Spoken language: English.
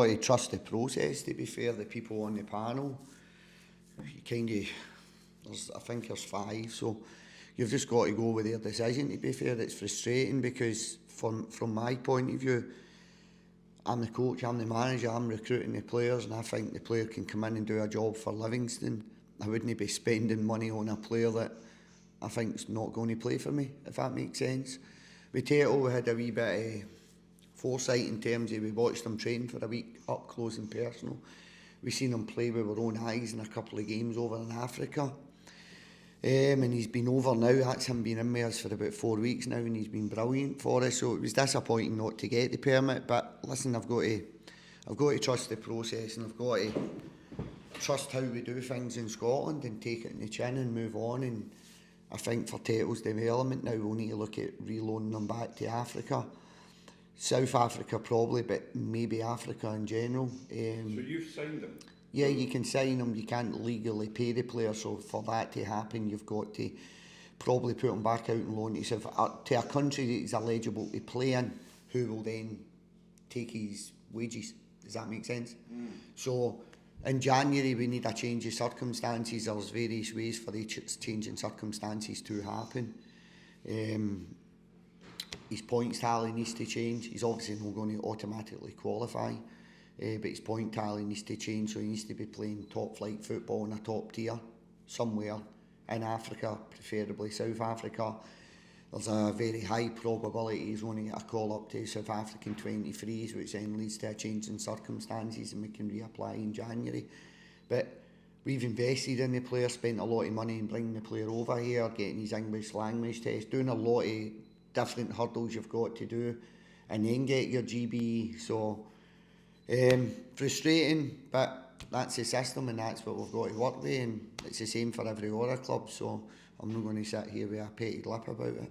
To trust the process, to be fair, the people on the panel. You kind of, I think there's 5, so you've just got to go with their decision, to be fair. It's frustrating because from my point of view, I'm the coach, I'm the manager, I'm recruiting the players, and I think the player can come in and do a job for Livingston. I wouldn't be spending money on a player that I think's not going to play for me, if that makes sense. With Teto, we had a wee bit of foresight in terms of we watched him train for a week up close and personal. We seen him play with our own eyes in a couple of games over in Africa. And he's been over now. That's him been in with us for about 4 weeks now, and he's been brilliant for us. So it was disappointing not to get the permit. But listen, I've got to trust the process, and I've got to trust how we do things in Scotland and take it in the chin and move on. And I think for Teto's development now, we'll need to look at reloading them back to Africa. South Africa probably, but maybe Africa in general. So you've signed them? Yeah, you can sign them. You can't legally pay the player, so for that to happen, you've got to probably put them back out and loan to a country that he's eligible to play in, who will then take his wages. Does that make sense? So in January we need a change of circumstances. There's various ways for the change in circumstances to happen. His points tally needs to change. He's obviously not going to automatically qualify, but his point tally needs to change, so he needs to be playing top flight football in a top tier somewhere in Africa, preferably South Africa. There's a very high probability he's going to get a call up to South African 23s, which then leads to a change in circumstances and we can reapply in January. But we've invested in the player, spent a lot of money in bringing the player over here, getting his English language test, doing a lot of different hurdles you've got to do, and then get your GB. So frustrating, but that's the system and that's what we've got to work with, and it's the same for every other club, so I'm not going to sit here with a petty lip about it.